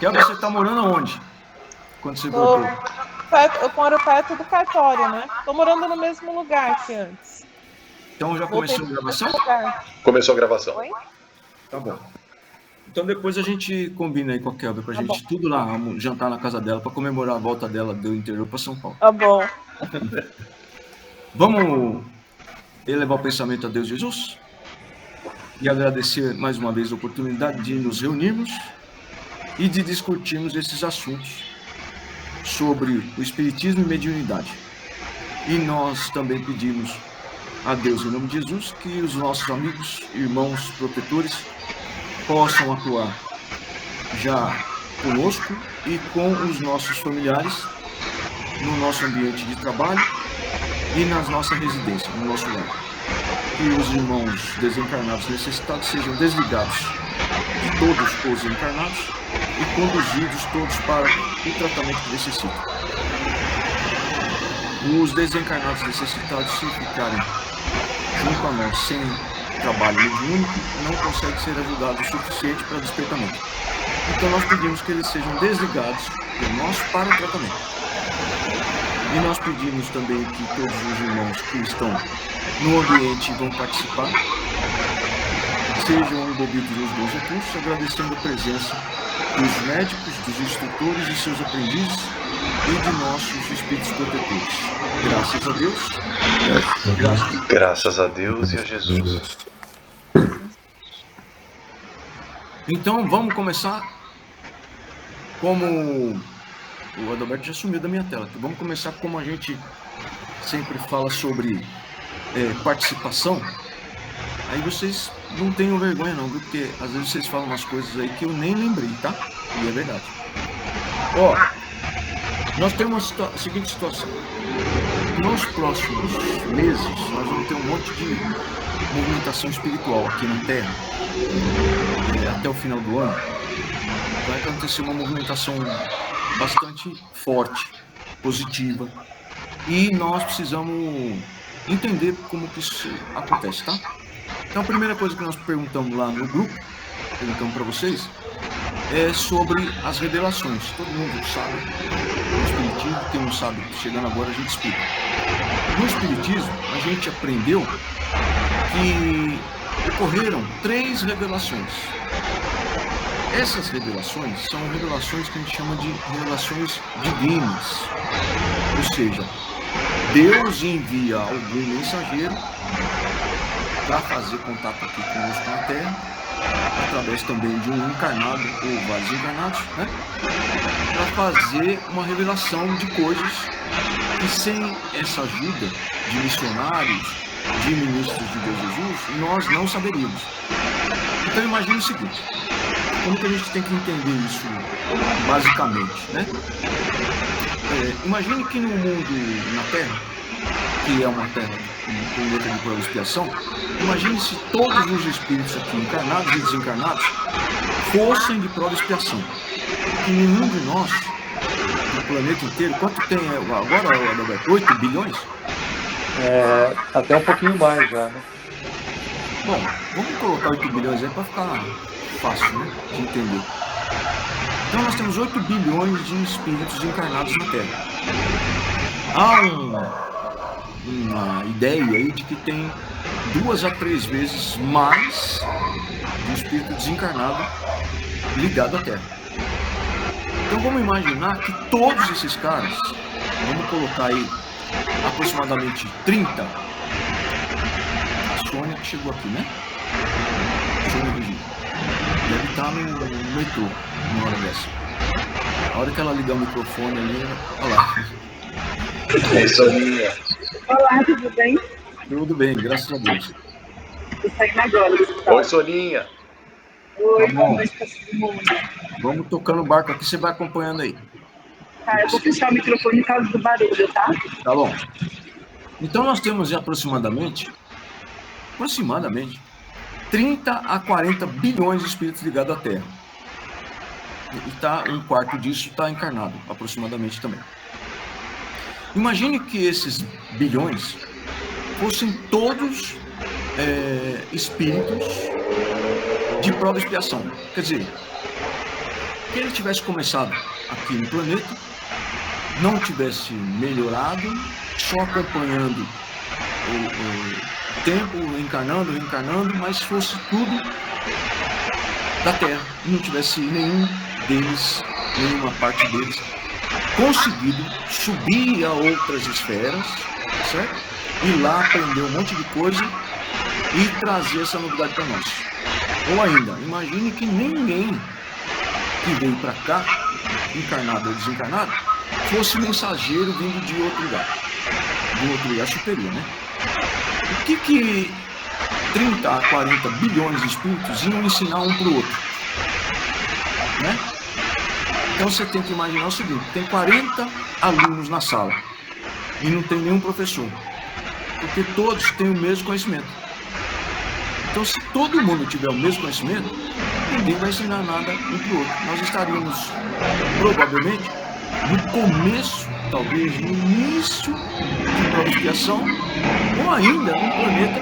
Kelvin, você está morando aonde? Quando você voltou? Eu moro perto do cartório, né? Tô morando no mesmo lugar que antes. Então já começou a gravação? Começou a gravação. Oi? Tá bom. Então depois a gente combina aí com a Kelvin pra Tá gente bom. tudo lá, jantar na casa dela para comemorar a volta dela do interior para São Paulo. Tá bom. Vamos elevar o pensamento a Deus Jesus e agradecer mais uma vez a oportunidade de nos reunirmos e de discutirmos esses assuntos sobre o espiritismo e mediunidade. E nós também pedimos a Deus, em nome de Jesus, que os nossos amigos, irmãos, protetores possam atuar já conosco e com os nossos familiares no nosso ambiente de trabalho e nas nossas residências, no nosso lar. Que os irmãos desencarnados necessitados sejam desligados de todos os encarnados e conduzidos todos para o tratamento que necessitam. Os desencarnados necessitados, se ficarem junto a nós sem trabalho mediúnico, não conseguem ser ajudados o suficiente para despertamento. Então nós pedimos que eles sejam desligados de nós para o tratamento. E nós pedimos também que todos os irmãos que estão no ambiente e vão participar sejam envolvidos nos bons recursos, agradecendo a presença dos médicos, dos instrutores e seus aprendizes e de nossos espíritos protetores. Graças a Deus. Graças a Deus e a Jesus. Então vamos começar como o Adalberto já sumiu da minha tela. Vamos começar como a gente sempre fala sobre participação. Aí vocês não tenham vergonha não, viu? Porque às vezes vocês falam umas coisas aí que eu nem lembrei, tá? E é verdade. Ó, nós temos a seguinte situação. Nos próximos meses, nós vamos ter um monte de movimentação espiritual aqui na Terra. Até o final do ano, vai acontecer uma movimentação bastante forte, positiva. E nós precisamos entender como que isso acontece, tá? Então a primeira coisa que nós perguntamos lá no grupo, perguntamos para vocês, é sobre as revelações. Todo mundo sabe no Espiritismo, quem não sabe, chegando agora a gente explica. No Espiritismo, a gente aprendeu que ocorreram 3 revelações. Essas revelações são revelações que a gente chama de revelações divinas. Ou seja, Deus envia algum mensageiro para fazer contato aqui conosco na Terra, através também de um encarnado ou vários encarnados, né? Para fazer uma revelação de coisas que sem essa ajuda de missionários, de ministros de Deus Jesus, nós não saberíamos. Então imagine o seguinte, como que a gente tem que entender isso basicamente, né? Imagine que no mundo, na Terra, que é uma Terra, um planeta de prova e expiação, imagine se todos os espíritos aqui, encarnados e desencarnados, fossem de prova e expiação. Que nenhum de nós, do planeta inteiro, quanto tem agora, Adalberto? 8 bilhões? Até um pouquinho mais já, né? Bom, vamos colocar 8 bilhões aí para ficar fácil, né, de entender. Então nós temos 8 bilhões de espíritos encarnados na Terra. Há uma ideia aí de que tem 2 a 3 vezes mais de espírito desencarnado ligado à Terra. Então vamos imaginar que todos esses caras, vamos colocar aí aproximadamente 30. A Sônia que chegou aqui, né? Sônia Virgínia. Deve estar no metrô, uma hora dessa. A hora que ela ligar o microfone ali, olha lá. É isso aí. Olá, tudo bem? Tudo bem, graças a Deus. Tô saindo agora do hospital. Oi, Soninha. Oi, Tá bom. como está todo mundo? Vamos tocando o barco aqui, você vai acompanhando aí. Tá, eu vou fechar o microfone por causa do barulho, tá? Tá bom. Então nós temos aproximadamente 30 a 40 bilhões de espíritos ligados à Terra. E um quarto disso está encarnado, aproximadamente também. Imagine que esses bilhões fossem todos espíritos de prova e expiação. Quer dizer, que ele tivesse começado aqui no planeta, não tivesse melhorado, só acompanhando o tempo, reencarnando, mas fosse tudo da Terra, e não tivesse nenhuma parte deles conseguido subir a outras esferas, certo? Ir lá aprender um monte de coisa e trazer essa novidade para nós. Ou ainda, imagine que ninguém que veio para cá, encarnado ou desencarnado, fosse mensageiro vindo de outro lugar superior, né? O que 30 a 40 bilhões de espíritos iam ensinar um para o outro, né? Então você tem que imaginar o seguinte: tem 40 alunos na sala e não tem nenhum professor, porque todos têm o mesmo conhecimento. Então, se todo mundo tiver o mesmo conhecimento, ninguém vai ensinar nada um para o outro. Nós estaríamos, provavelmente, no começo, talvez no início de procriação, ou ainda no planeta,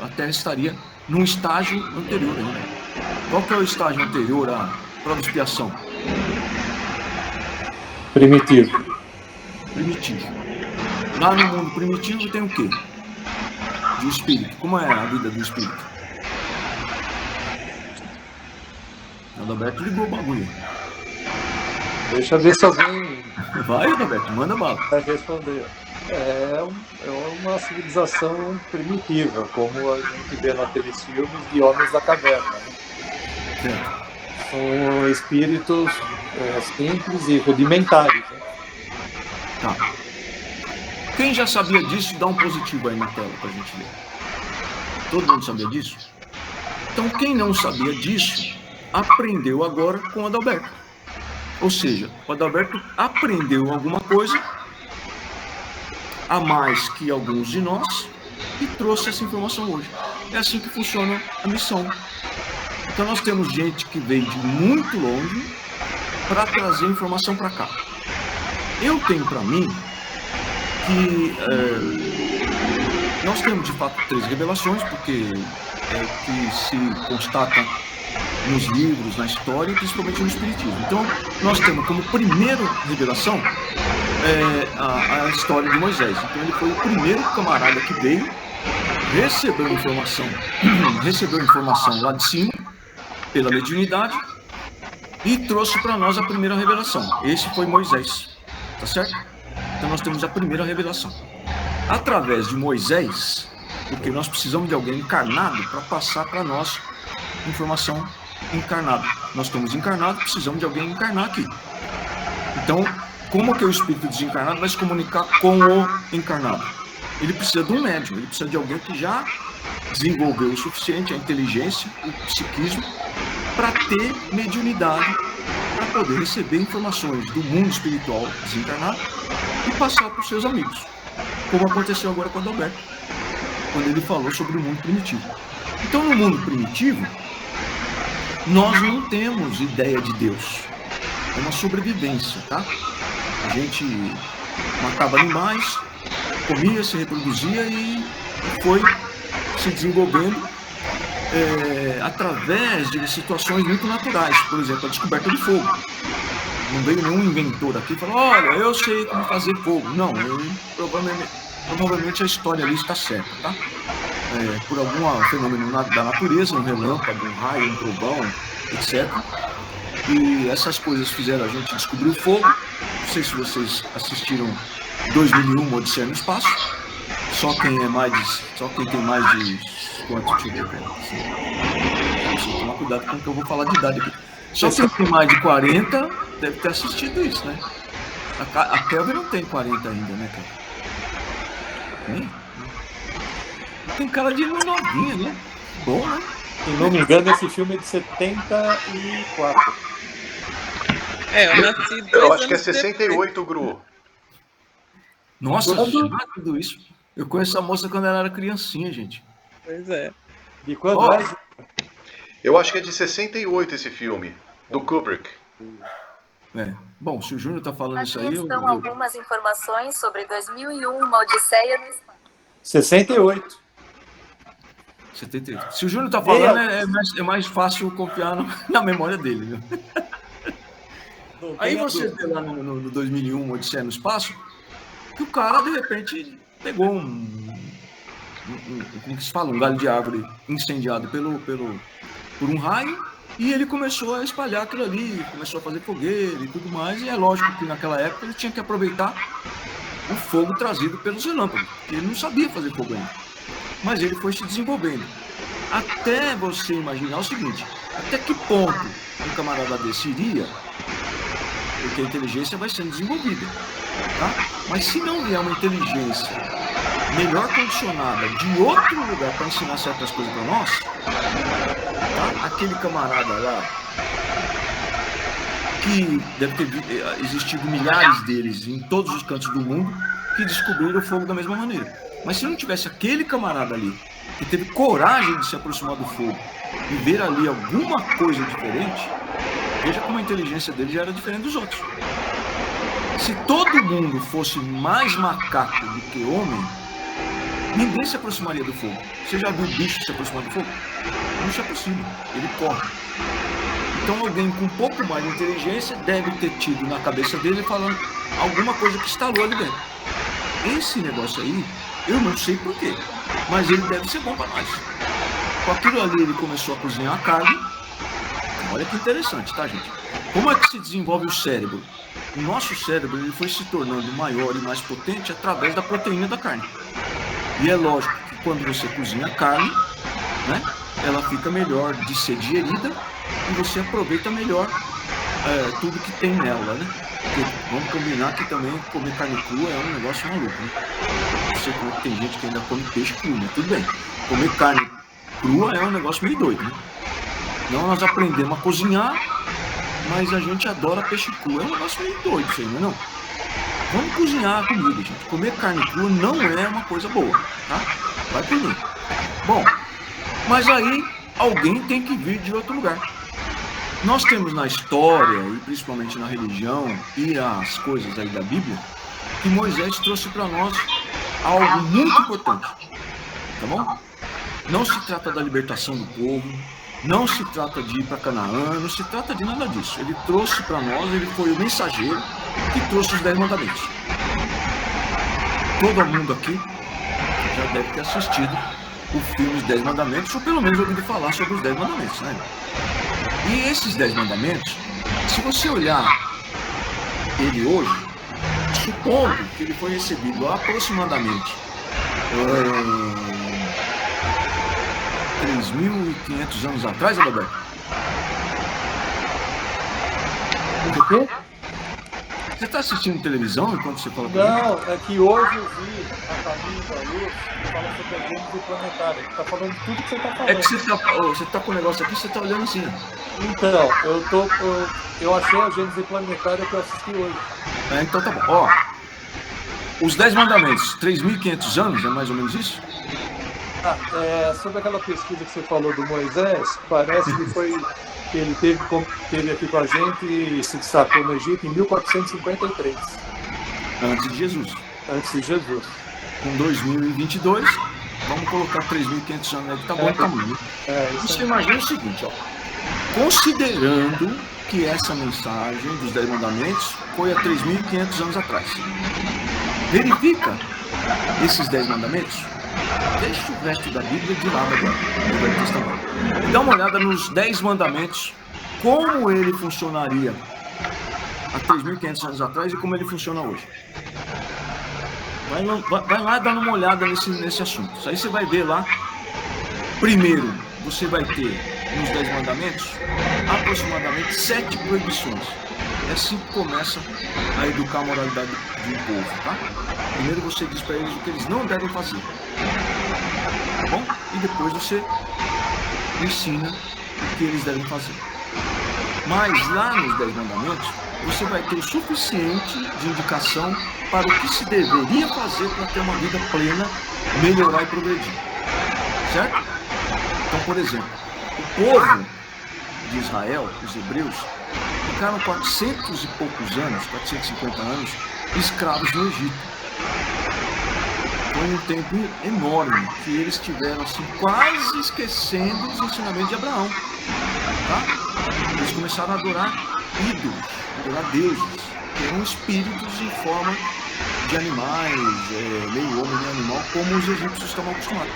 a Terra estaria num estágio anterior ainda. Qual que é o estágio anterior à procriação? Primitivo. Lá no mundo primitivo tem o quê? De espírito. Como é a vida do espírito? O Adalberto ligou o bagulho. Deixa eu ver se alguém Vai, Adalberto, manda bala. vai responder. É uma civilização primitiva, como a gente vê naqueles filmes de Homens da Caverna, né? Certo. São espíritos simples e rudimentares, né? Tá. Quem já sabia disso, dá um positivo aí na tela pra gente ver. Todo mundo sabia disso? Então, quem não sabia disso, aprendeu agora com o Adalberto. Ou seja, o Adalberto aprendeu alguma coisa a mais que alguns de nós e trouxe essa informação hoje. É assim que funciona a missão. Então, nós temos gente que veio de muito longe para trazer informação para cá. Eu tenho para mim que nós temos de fato 3 revelações, porque é o que se constata nos livros, na história e principalmente no Espiritismo. Então, nós temos como primeira revelação a história de Moisés. Então, ele foi o primeiro camarada que veio, recebeu informação lá de cima, pela mediunidade, e trouxe para nós a primeira revelação. Esse foi Moisés, tá certo? Então nós temos a primeira revelação. Através de Moisés, porque nós precisamos de alguém encarnado para passar para nós informação encarnada. Nós estamos encarnados, precisamos de alguém encarnar aqui. Então, como que o espírito desencarnado vai se comunicar com o encarnado? Ele precisa de um médium, ele precisa de alguém que já desenvolveu o suficiente, a inteligência, o psiquismo, para ter mediunidade, para poder receber informações do mundo espiritual desencarnado e passar para os seus amigos, como aconteceu agora com o Adalberto, quando ele falou sobre o mundo primitivo. Então, no mundo primitivo, nós não temos ideia de Deus, é uma sobrevivência, tá? A gente matava animais, comia, se reproduzia e foi se desenvolvendo através de situações muito naturais. Por exemplo, a descoberta do fogo. Não veio nenhum inventor aqui e falou: olha, eu sei como fazer fogo. Não, provavelmente a história ali está certa, tá? Por algum fenômeno da natureza, um relâmpago, um raio, um trovão, etc. E essas coisas fizeram a gente descobrir o fogo. Não sei se vocês assistiram 2001, Odisseia no Espaço. Só quem tem mais de quanto? Deixa eu ver. Preciso tomar cuidado com o que eu vou falar de idade aqui. Só quem tem mais de 40 deve ter assistido isso, né? A Kelvin não tem 40 ainda, né, cara? Tem? Tem cara de novinha, né? Bom, né? Se não me engano, esse filme é de 74. Eu nasci 2 Eu acho que é anos 68, Gru. Nossa, já tudo isso. Eu conheço a moça quando ela era criancinha, gente. Pois é. De quando Ó, é? Eu acho que é de 68 esse filme, do Kubrick. Bom, se o Júnior tá falando isso aí, Aqui estão algumas informações sobre 2001, uma Odisseia no Espaço. 68. 78. Se o Júnior tá falando, é mais fácil confiar na memória dele, viu? Aí você vê lá no 2001, Odisseia no Espaço, que o cara, de repente, pegou como que se fala? Um galho de árvore incendiado por um raio, e ele começou a espalhar aquilo ali, começou a fazer fogueira e tudo mais, e é lógico que naquela época ele tinha que aproveitar o fogo trazido pelos relâmpagos, porque ele não sabia fazer fogo ainda. Mas ele foi se desenvolvendo. Até você imaginar o seguinte, até que ponto um camarada desse iria, porque a inteligência vai sendo desenvolvida, tá? Mas se não vier uma inteligência melhor condicionada de outro lugar para ensinar certas coisas para nós, tá? Aquele camarada lá, que deve ter existido milhares deles em todos os cantos do mundo, que descobriram o fogo da mesma maneira. Mas se não tivesse aquele camarada ali, que teve coragem de se aproximar do fogo e ver ali alguma coisa diferente, veja como a inteligência dele já era diferente dos outros. Se todo mundo fosse mais macaco do que homem, ninguém se aproximaria do fogo. Você já viu o bicho se aproximar do fogo? Não se aproxima, ele corre. Então alguém com um pouco mais de inteligência deve ter tido na cabeça dele falando alguma coisa que estalou ali dentro. Esse negócio aí, eu não sei porquê, mas ele deve ser bom para nós. Com aquilo ali ele começou a cozinhar a carne. Olha que interessante, tá, gente? Como é que se desenvolve o cérebro? O nosso cérebro ele foi se tornando maior e mais potente através da proteína da carne. E é lógico que quando você cozinha a carne, né, ela fica melhor de ser digerida e você aproveita melhor tudo que tem nela, né? Porque vamos combinar que também comer carne crua é um negócio maluco, né? Você vê que tem gente que ainda come peixe cru, né? Tudo bem. Comer carne crua é um negócio meio doido, né? Não, nós aprendemos a cozinhar, mas a gente adora peixe cru. É um negócio meio doido isso aí, não é não? Vamos cozinhar a comida, gente. Comer carne crua não é uma coisa boa, tá? Vai por mim. Bom, mas aí alguém tem que vir de outro lugar. Nós temos na história, e principalmente na religião e as coisas aí da Bíblia, que Moisés trouxe para nós algo muito importante, tá bom? Não se trata da libertação do povo, não se trata de ir para Canaã, não se trata de nada disso. Ele trouxe para nós, ele foi o mensageiro que trouxe os 10 mandamentos. Todo mundo aqui já deve ter assistido o filme Os 10 Mandamentos, ou pelo menos ouvido falar sobre os 10 mandamentos, né? E esses 10 mandamentos, se você olhar ele hoje, supondo que ele foi recebido aproximadamente 3.500 anos atrás, Adalberto? O quê? Você está assistindo televisão enquanto você fala comigo? Não, é que hoje eu vi a Caminho da Luz fala sobre a Gênesis planetária. Está falando tudo que você está falando. É que você tá com o negócio aqui, você está olhando assim. Então, eu achei a Gênesis planetária que eu assisti hoje. Então tá bom. Ó, os 10 mandamentos, 3.500 anos, é mais ou menos isso? Sobre aquela pesquisa que você falou do Moisés, parece que ele teve aqui com a gente e se destacou no Egito em 1453. Antes de Jesus. Antes de Jesus. Com 2022, vamos colocar 3.500 anos aí, que tá bom o caminho. Você imagina o seguinte, ó. Considerando que essa mensagem dos 10 mandamentos foi há 3.500 anos atrás. Verifica esses 10 mandamentos. Deixa o resto da Bíblia de lado agora, no Velho Testamento. Dá uma olhada nos 10 mandamentos, como ele funcionaria há 3.500 anos atrás e como ele funciona hoje. Vai lá dar uma olhada nesse assunto. Isso aí você vai ver lá. Primeiro, você vai ter nos 10 mandamentos aproximadamente 7 proibições. É assim que começa a educar a moralidade do povo, tá? Primeiro você diz para eles o que eles não devem fazer, tá bom? E depois você ensina o que eles devem fazer. Mas lá nos 10 mandamentos, você vai ter o suficiente de indicação para o que se deveria fazer para ter uma vida plena, melhorar e progredir. Certo? Então, por exemplo, o povo de Israel, os hebreus, ficaram 400 e poucos anos, 450 anos, escravos no Egito. um tempo enorme que eles tiveram assim, quase esquecendo os ensinamentos de Abraão. Tá? Eles começaram a adorar ídolos, adorar deuses, que eram espíritos em forma de animais, meio homem, meio animal, como os egípcios estavam acostumados.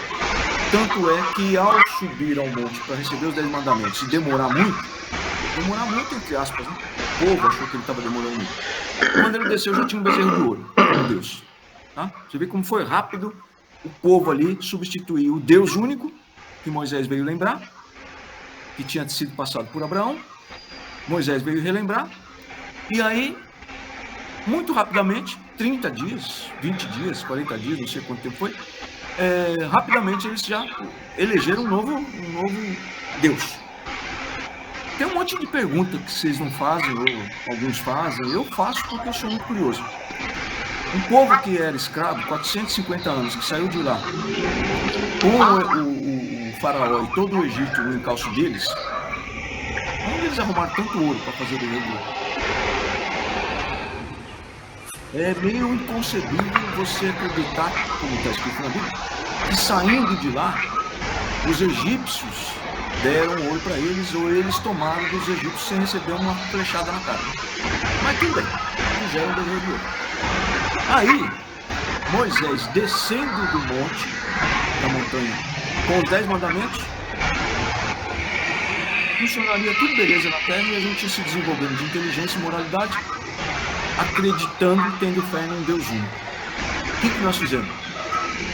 Tanto é que ao subir ao monte para receber os 10 mandamentos e demorar muito entre aspas, né? O povo achou que ele estava demorando muito. Quando ele desceu já tinha um bezerro de ouro, meu Deus. Tá? Você vê como foi rápido o povo ali substituir o Deus único, que Moisés veio lembrar, que tinha sido passado por Abraão. Moisés veio relembrar, e aí, muito rapidamente, 30 dias, 20 dias, 40 dias, não sei quanto tempo foi, rapidamente eles já elegeram um novo Deus. Tem um monte de perguntas que vocês não fazem, ou alguns fazem, eu faço porque eu sou muito curioso. Um povo que era escravo, 450 anos, que saiu de lá, com o faraó e todo o Egito no encalço deles, onde eles arrumaram tanto ouro para fazer o bezerro de ouro? É meio inconcebível você acreditar, como está escrito na Bíblia, que saindo de lá, os egípcios deram ouro para eles, ou eles tomaram dos egípcios sem receber uma flechada na cara. Mas tudo bem, fizeram o bezerro de ouro. Aí, Moisés descendo do monte, da montanha, com os 10 mandamentos, funcionaria tudo beleza na terra e a gente ia se desenvolvendo de inteligência e moralidade, acreditando e tendo fé num Deus único. O que nós fizemos?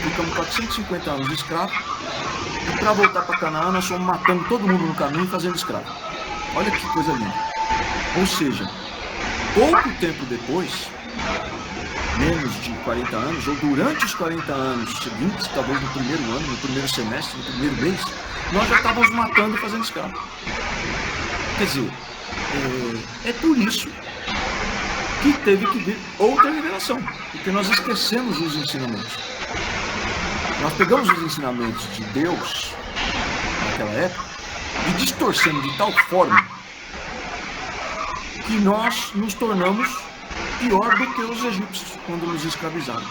Ficamos 450 anos de escravo, e para voltar para Canaã nós fomos matando todo mundo no caminho e fazendo escravo. Olha que coisa linda. Ou seja, pouco tempo depois, menos de 40 anos, ou durante os 40 anos seguintes, talvez no primeiro ano, no primeiro semestre, no primeiro mês, nós já estávamos matando e fazendo escravo. Quer dizer, é por isso que teve que vir outra revelação, porque nós esquecemos os ensinamentos. Nós pegamos os ensinamentos de Deus, naquela época, e distorcemos de tal forma que nós nos tornamos pior do que os egípcios quando nos escravizaram.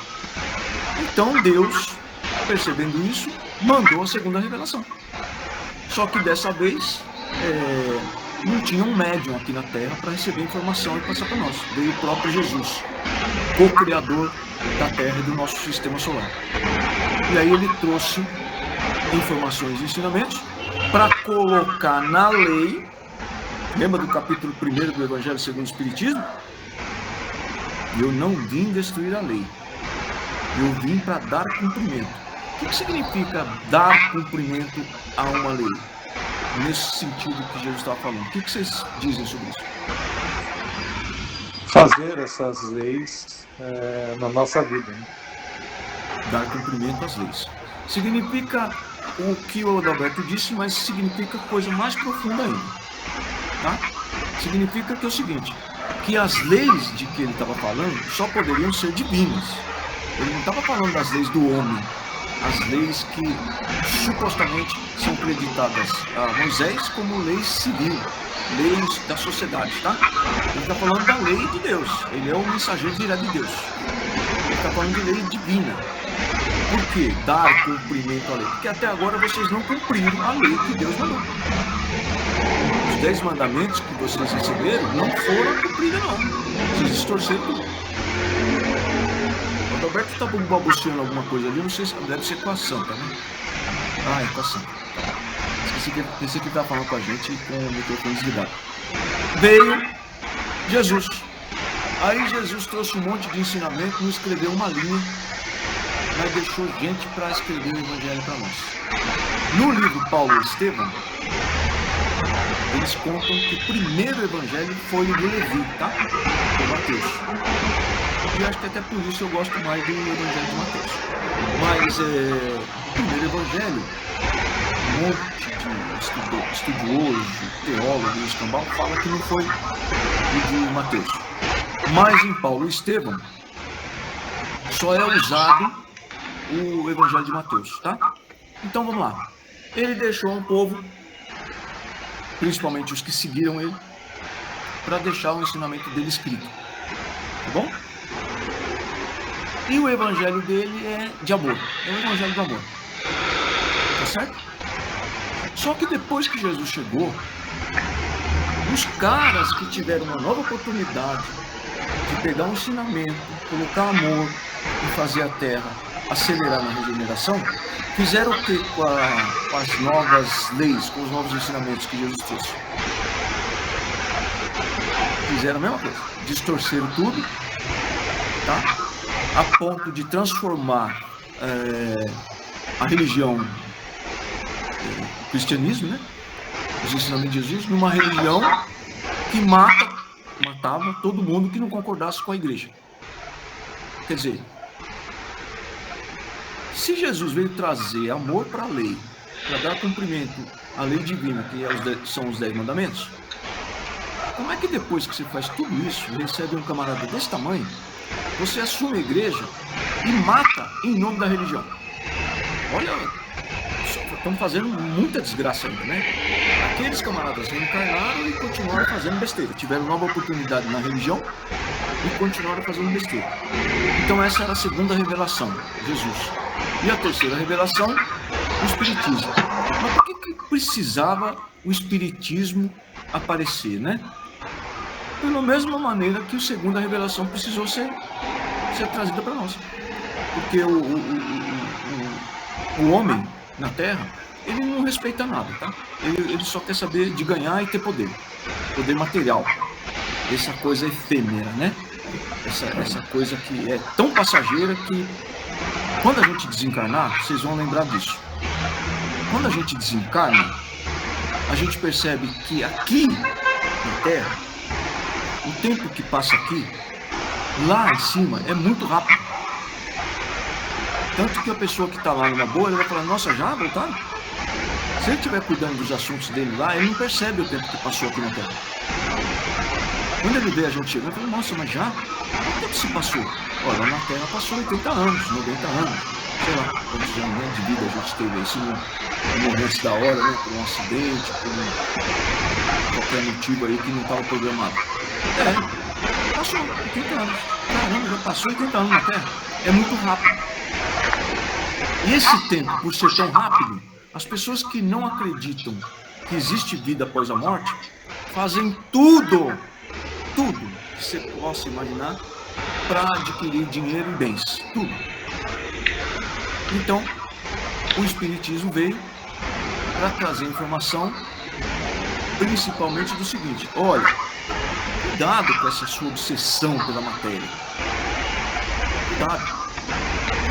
Então Deus, percebendo isso, mandou a segunda revelação. Só que dessa vez não tinha um médium aqui na Terra para receber informação e passar para nós. Veio o próprio Jesus, co-criador da Terra e do nosso sistema solar. E aí ele trouxe informações e ensinamentos para colocar na lei. Lembra do capítulo 1 do Evangelho segundo o Espiritismo? Eu não vim destruir a lei. Eu vim para dar cumprimento. O que significa dar cumprimento a uma lei? Nesse sentido que Jesus estava falando. O que vocês dizem sobre isso? Fazer essas leis na nossa vida. Né? Dar cumprimento às leis. Significa o que o Adalberto disse, mas significa coisa mais profunda ainda. Tá? Significa que é o seguinte, que as leis de que ele estava falando só poderiam ser divinas. Ele não estava falando das leis do homem, as leis que supostamente são creditadas a Moisés como leis civil, leis da sociedade, tá? Ele está falando da lei de Deus, ele é o mensageiro direto de Deus. Ele está falando de lei divina. Por que dar cumprimento à lei? Porque até agora vocês não cumpriram a lei que Deus mandou. Os 10 mandamentos que vocês receberam não foram cumpridos, não. Vocês distorceram tudo. O Adalberto está balbuciando alguma coisa ali, não sei se deve ser com a Santa, né? Ah, é com a Santa. Pensei que ele estava falando com a gente com o microfone desligado. Veio Jesus. Aí Jesus trouxe um monte de ensinamento, não escreveu uma linha, mas deixou gente para escrever o Evangelho para nós. No livro Paulo e Estevão, eles contam que o primeiro Evangelho foi o de Levi, tá? De Mateus. E acho que até por isso eu gosto mais do Evangelho de Mateus. Mas o primeiro Evangelho, um monte de estudioso, teólogo e escambau fala que não foi o de Mateus. Mas em Paulo e Estevão só é usado o Evangelho de Mateus, tá? Então vamos lá. Ele deixou um povo, principalmente os que seguiram ele, para deixar o ensinamento dele escrito. Tá bom? E o evangelho dele é de amor. É o evangelho do amor. Tá certo? Só que depois que Jesus chegou, os caras que tiveram uma nova oportunidade de pegar um ensinamento, colocar amor e fazer a terra acelerar na regeneração, fizeram o que com as novas leis, com os novos ensinamentos que Jesus trouxe? Fizeram a mesma coisa. Distorceram tudo, tá? A ponto de transformar a religião, o cristianismo, né? Os ensinamentos de Jesus, numa religião que matava todo mundo que não concordasse com a igreja. Quer dizer, se Jesus veio trazer amor para a lei, para dar cumprimento à lei divina, que são os 10 mandamentos, como é que depois que você faz tudo isso, recebe um camarada desse tamanho, você assume a igreja e mata em nome da religião? Olha, estamos fazendo muita desgraça ainda, né? Aqueles camaradas reencarnaram e continuaram fazendo besteira. Tiveram nova oportunidade na religião e continuaram fazendo besteira. Então essa era a segunda revelação, Jesus. E a terceira revelação, o Espiritismo. Mas por que precisava o Espiritismo aparecer, né? Pela mesma maneira que a segunda revelação precisou ser trazida para nós. Porque o homem na Terra, ele não respeita nada, tá? Ele só quer saber de ganhar e ter poder. Poder material. Essa coisa efêmera, né? Essa coisa que é tão passageira que quando a gente desencarnar, vocês vão lembrar disso. Quando a gente desencarna, a gente percebe que aqui na Terra, o tempo que passa aqui, lá em cima, é muito rápido. Tanto que a pessoa que está lá numa boa, ele vai falar, nossa, já voltaram? Se ele estiver cuidando dos assuntos dele lá, ele não percebe o tempo que passou aqui na Terra. Quando ele vê a gente chegando, ele fala, nossa, mas já? Quanto tempo se passou? Olha, lá na Terra passou 80 anos, 90 anos. Sei lá, quantos anos de vida a gente teve aí, se não morresse da hora, né? Por um acidente, por qualquer motivo aí que não estava programado. Passou 80 anos. Caramba, já passou 80 anos na Terra. É muito rápido. E esse tempo, por ser tão rápido, as pessoas que não acreditam que existe vida após a morte, fazem tudo que você possa imaginar para adquirir dinheiro e bens. Tudo. Então, o Espiritismo veio para trazer informação, principalmente do seguinte: olha, cuidado com essa sua obsessão pela matéria. Cuidado.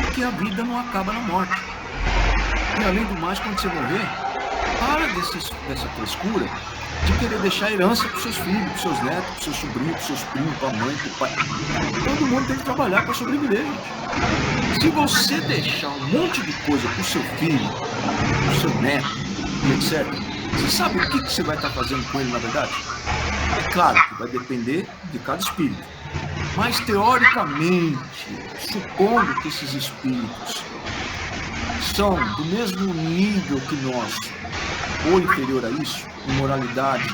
Porque a vida não acaba na morte. E além do mais, quando você morrer, para dessa frescura de querer deixar herança para os seus filhos, para os seus netos, para os seus sobrinhos, para os seus primos, para a mãe, para o pai. Todo mundo tem que trabalhar para sobreviver, gente. Se você deixar um monte de coisa para o seu filho, para o seu neto, e etc., você sabe o que você vai estar fazendo com ele, na verdade? É claro que vai depender de cada espírito. Mas, teoricamente, supondo que esses espíritos são do mesmo nível que nós, ou inferior a isso, em moralidade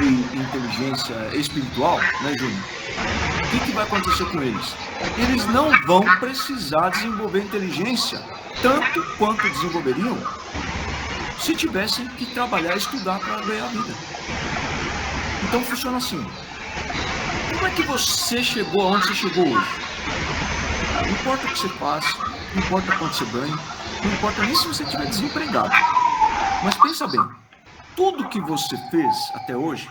e inteligência espiritual, né, Júnior? O que vai acontecer com eles? Eles não vão precisar desenvolver inteligência tanto quanto desenvolveriam se tivessem que trabalhar e estudar para ganhar a vida. Então funciona assim. Como é que você chegou aonde você chegou hoje? Não importa o que você faça, não importa quanto você ganha, não importa nem se você estiver desempregado. Mas pensa bem, tudo que você fez até hoje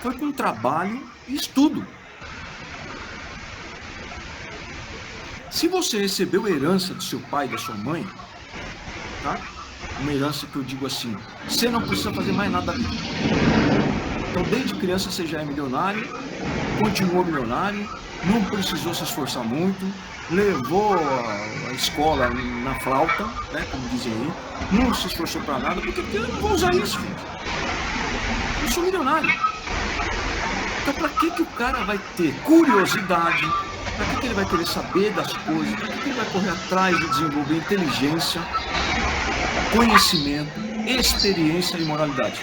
foi com trabalho e estudo. Se você recebeu a herança do seu pai e da sua mãe, tá? Uma herança que eu digo assim, você não precisa fazer mais nada da vida. Então, desde criança você já é milionário, continuou milionário, não precisou se esforçar muito, levou a escola na flauta, né, como dizem aí, não se esforçou para nada, porque eu não vou usar isso, gente. Eu sou milionário. Então, para que o cara vai ter curiosidade? Para que ele vai querer saber das coisas? Para que ele vai correr atrás de desenvolver inteligência, conhecimento, experiência e moralidade?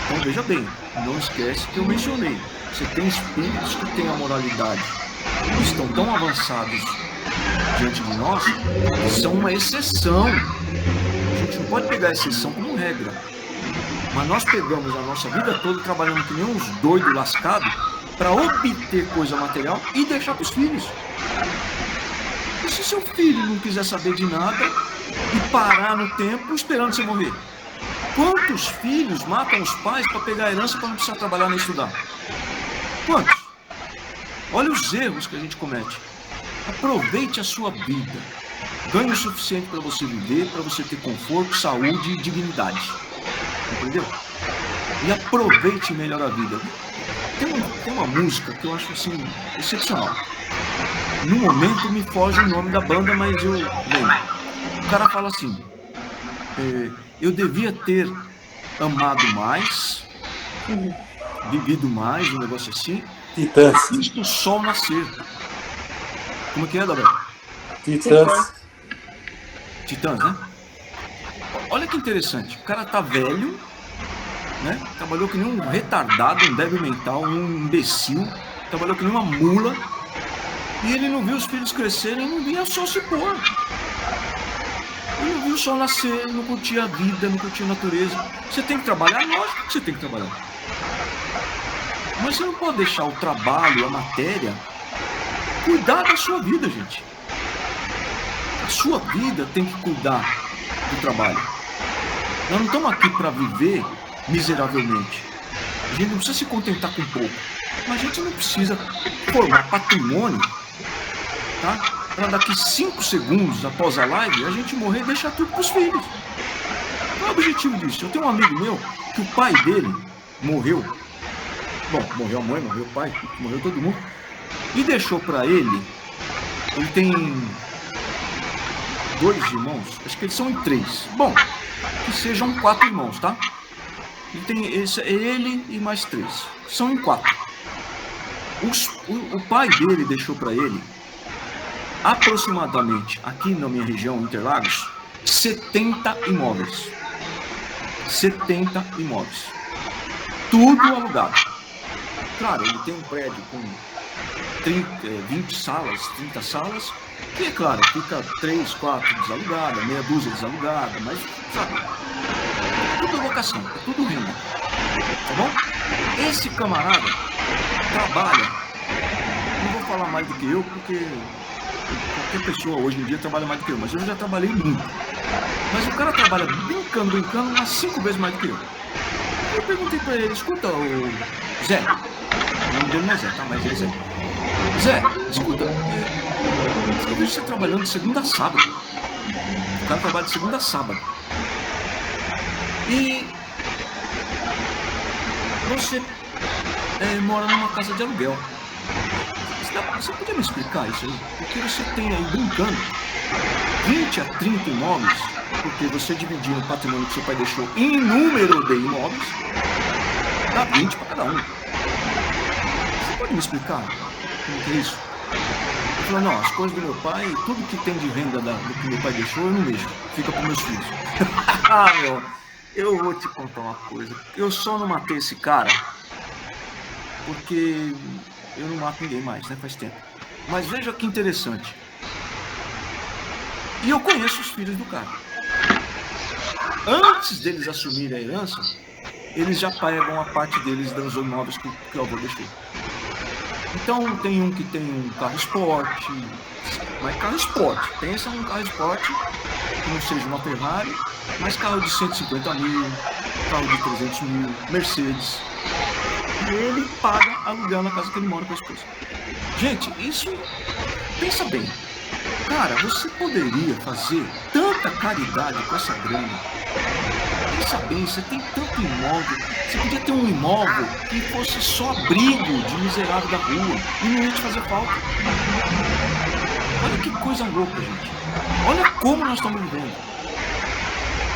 Então veja bem, não esquece que eu mencionei. Você tem espíritos que têm a moralidade estão tão avançados diante de nós, são uma exceção. A gente não pode pegar a exceção como regra. Mas nós pegamos a nossa vida toda trabalhando que nem uns doidos lascados para obter coisa material e deixar para os filhos. E se seu filho não quiser saber de nada e parar no tempo esperando você morrer? Quantos filhos matam os pais para pegar a herança para não precisar trabalhar nem estudar? Quantos? Olha os erros que a gente comete. Aproveite a sua vida. Ganhe o suficiente para você viver, para você ter conforto, saúde e dignidade. Entendeu? E aproveite melhor a vida. Tem uma música que eu acho assim excepcional. No momento me foge o nome da banda, mas eu lembro. O cara fala assim: eu devia ter amado mais, vivido mais, um negócio assim, Titãs. visto o sol nascer. Como é que é, Dalberto? Titãs. Titãs, né? Olha que interessante. O cara tá velho, né? Trabalhou que nem um retardado, um débil mental, um imbecil. Trabalhou que nem uma mula. E ele não viu os filhos crescerem, não via o sol se pôr. Ele não viu o sol nascer, não curtia a vida, não curtia a natureza. Você tem que trabalhar? Lógico que você tem que trabalhar. Mas você não pode deixar o trabalho, a matéria, cuidar da sua vida, gente. A sua vida tem que cuidar do trabalho. Nós não estamos aqui para viver miseravelmente. A gente não precisa se contentar com pouco. Mas a gente não precisa formar patrimônio, tá? Para daqui 5 segundos após a live, a gente morrer e deixar tudo para os filhos. Qual é o objetivo disso? Eu tenho um amigo meu que o pai dele morreu. Bom, morreu a mãe, morreu o pai, morreu todo mundo. E deixou para ele tem 2 irmãos, acho que eles são em 3. Bom, que sejam 4 irmãos, tá? Ele tem ele e mais 3. São em 4. O pai dele deixou para ele aproximadamente, aqui na minha região, Interlagos, 70 imóveis. 70 imóveis. Tudo alugado. Claro, ele tem um prédio com 20 salas, 30 salas, que é claro, fica 3, 4 desalugadas, meia dúzia desalugada, mas sabe, é tudo locação, é tudo renda, tá bom? Esse camarada trabalha, não vou falar mais do que eu, porque qualquer pessoa hoje em dia trabalha mais do que eu, mas eu já trabalhei muito. Mas o cara trabalha brincando, umas 5 vezes mais do que eu. Eu perguntei pra ele, escuta, o Zé, o nome dele não é Zé, tá? Mas é Zé. Zé, escuta, eu vejo você trabalhando de segunda a sábado. O cara trabalha de segunda a sábado. E você mora numa casa de aluguel. Você podia me explicar isso aí? Porque você tem aí brincando 20 a 30 imóveis, porque você dividiu o patrimônio que seu pai deixou em número de imóveis, dá 20 para cada um. Você pode me explicar como que é isso? Ele falou, não, as coisas do meu pai, tudo que tem de renda do que meu pai deixou, eu não mexo, fica para meus filhos. Ah, meu, eu vou te contar uma coisa, eu só não matei esse cara porque eu não mato ninguém mais, né, faz tempo. Mas veja que interessante. E eu conheço os filhos do cara. Antes deles assumirem a herança, eles já pagam a parte deles dos imóveis que o avô deixou. Então tem um que tem um carro esporte, mas carro esporte, pensa num carro esporte que não seja uma Ferrari, mas carro de 150 mil, carro de 300 mil, Mercedes. E ele paga aluguel na casa que ele mora com a esposa. Gente, isso, pensa bem. Cara, você poderia fazer tanta caridade com essa grana. Pensa bem, você tem tanto imóvel. Você podia ter um imóvel que fosse só abrigo de miserável da rua e não ia te fazer falta. Olha que coisa louca, gente. Olha como nós estamos vivendo.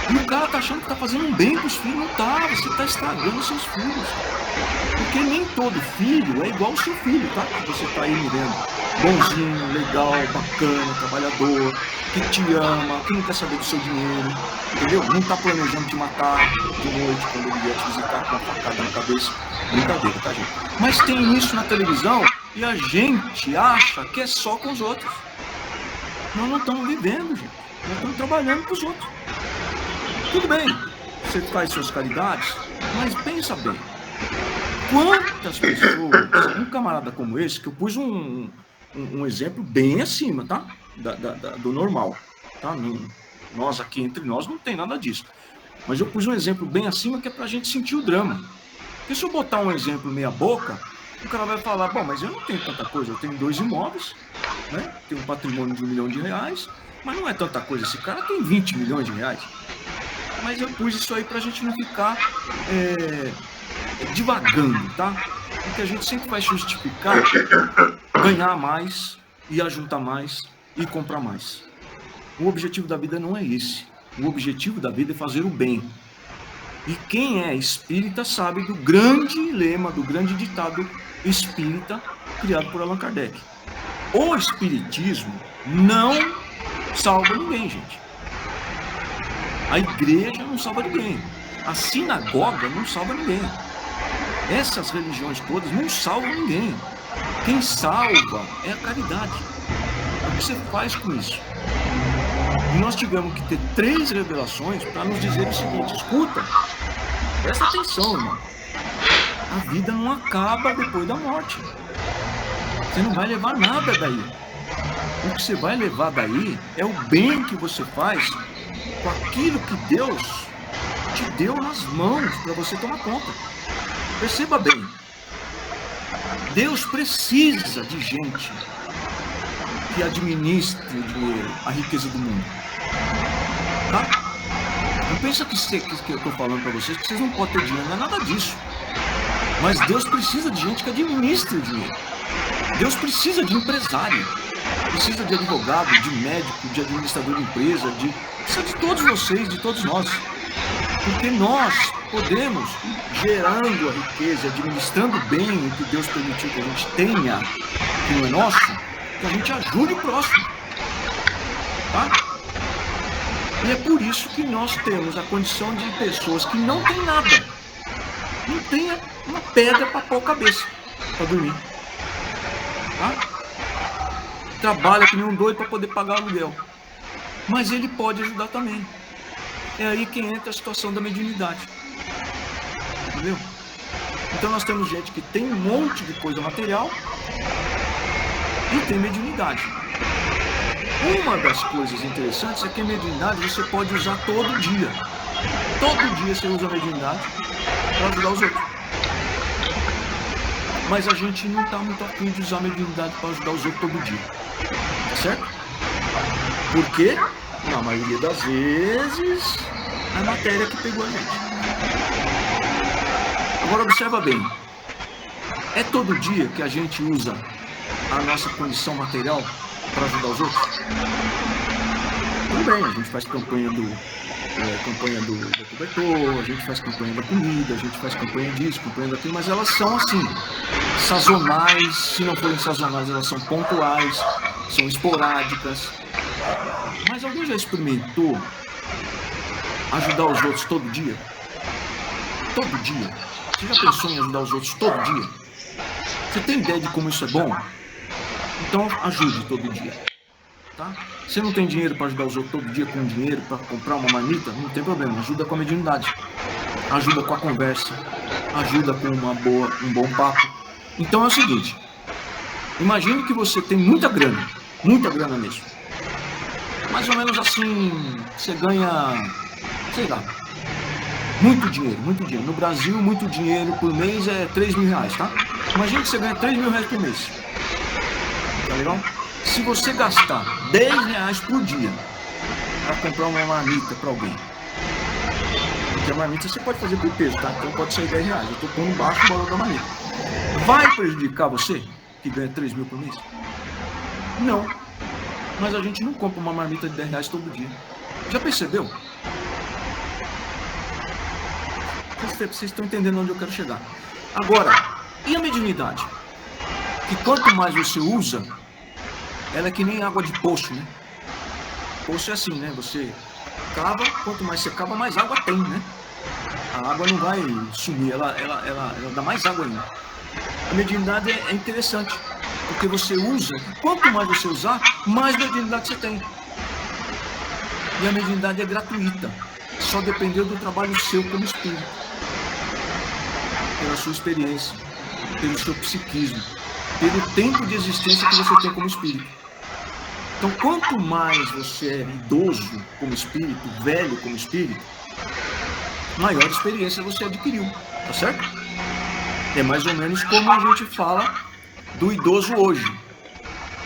E o cara tá achando que tá fazendo um bem pros filhos. Não tá, você tá estragando seus filhos. Porque nem todo filho é igual ao seu filho, tá? Que você tá aí me vendo. Bonzinho, legal, bacana, trabalhador, que te ama, que não quer saber do seu dinheiro, entendeu? Não tá planejando te matar de noite quando ele vier te visitar com uma facada na cabeça. Brincadeira, tá, gente? Mas tem isso na televisão E a gente acha que é só com os outros. Nós não estamos vivendo, gente. Nós estamos trabalhando para os outros. Tudo bem, você faz suas caridades, mas pensa bem. Quantas pessoas, um camarada como esse, que eu pus um exemplo bem acima, tá? Do normal, tá? Nós aqui entre nós não tem nada disso. Mas eu pus um exemplo bem acima que é pra gente sentir o drama. Porque se eu botar um exemplo meia boca, o cara vai falar, bom, mas eu não tenho tanta coisa, eu tenho 2 imóveis, né? Tenho um patrimônio de R$1 milhão, mas não é tanta coisa, esse cara tem 20 milhões de reais. Mas eu pus isso aí pra gente não ficar divagando, tá? Porque a gente sempre vai justificar ganhar mais, e ajuntar mais, e comprar mais. O objetivo da vida não é esse. O objetivo da vida é fazer o bem. E quem é espírita sabe do grande lema, do grande ditado espírita criado por Allan Kardec. O espiritismo não salva ninguém, gente. A igreja não salva ninguém. A sinagoga não salva ninguém. Essas religiões todas não salvam ninguém. Quem salva é a caridade. O que você faz com isso? E nós tivemos que ter 3 revelações para nos dizer o seguinte: escuta, presta atenção, irmão. A vida não acaba depois da morte. Você não vai levar nada daí. O que você vai levar daí é o bem que você faz com aquilo que Deus te deu nas mãos para você tomar conta. Perceba bem, Deus precisa de gente que administre o dinheiro, a riqueza do mundo. Tá? Não pensa que eu estou falando para vocês que vocês não podem ter dinheiro, não é nada disso. Mas Deus precisa de gente que administre o dinheiro. Deus precisa de empresário, precisa de advogado, de médico, de administrador de empresa, precisa de todos vocês, de todos nós. Porque nós podemos, gerando a riqueza, administrando bem o que Deus permitiu que a gente tenha, que não é nosso, que a gente ajude o próximo. Tá? E é por isso que nós temos a condição de pessoas que não têm nada. Não tem uma pedra para pôr a cabeça, para dormir. Tá? Trabalha que nem um doido para poder pagar aluguel. Mas ele pode ajudar também. É aí que entra a situação da mediunidade. Entendeu? Então nós temos gente que tem um monte de coisa material e tem mediunidade. Uma das coisas interessantes é que a mediunidade você pode usar todo dia. Todo dia você usa a mediunidade para ajudar os outros. Mas a gente não está muito afim de usar a mediunidade para ajudar os outros todo dia. Tá certo? Por quê? Na maioria das vezes, é a matéria que pegou a gente. Agora observa bem. É todo dia que a gente usa a nossa condição material para ajudar os outros? Tudo bem, a gente faz campanha do cobertor, a gente faz campanha da comida, a gente faz campanha disso, campanha daquilo, mas elas são assim, sazonais. Se não forem sazonais, elas são pontuais, são esporádicas. Mas alguém já experimentou ajudar os outros todo dia? Todo dia? Você já pensou em ajudar os outros todo dia? Você tem ideia de como isso é bom? Então ajude todo dia. Tá? Você não tem dinheiro para ajudar os outros todo dia com dinheiro para comprar uma marmita? Não tem problema, ajuda com a mediunidade. Ajuda com a conversa. Ajuda com um bom papo. Então é o seguinte. Imagine que você tem muita grana mesmo. Mais ou menos assim, você ganha, sei lá, muito dinheiro. No Brasil, muito dinheiro por mês é R$3.000, tá? Imagina que você ganha R$3.000 por mês. Tá legal? Se você gastar R$10 por dia para comprar uma marmita para alguém, porque a marmita você pode fazer por peso, tá? Então pode sair R$10. Eu tô pondo baixo o valor da marmita. Vai prejudicar você que ganha R$3.000 por mês? Não. Mas a gente não compra uma marmita de R$10 todo dia. Já percebeu? Vocês estão entendendo onde eu quero chegar. Agora, e a mediunidade? Que quanto mais você usa, ela é que nem água de poço, né? Poço é assim, né? Você cava, quanto mais você cava, mais água tem, né? A água não vai sumir, ela dá mais água ainda. A mediunidade é interessante. Porque você usa, quanto mais você usar, mais mediunidade você tem. E a mediunidade é gratuita. Só dependeu do trabalho seu como espírito. Pela sua experiência, pelo seu psiquismo, pelo tempo de existência que você tem como espírito. Então, quanto mais você é idoso como espírito, velho como espírito, maior experiência você adquiriu, tá certo? É mais ou menos como a gente fala do idoso hoje.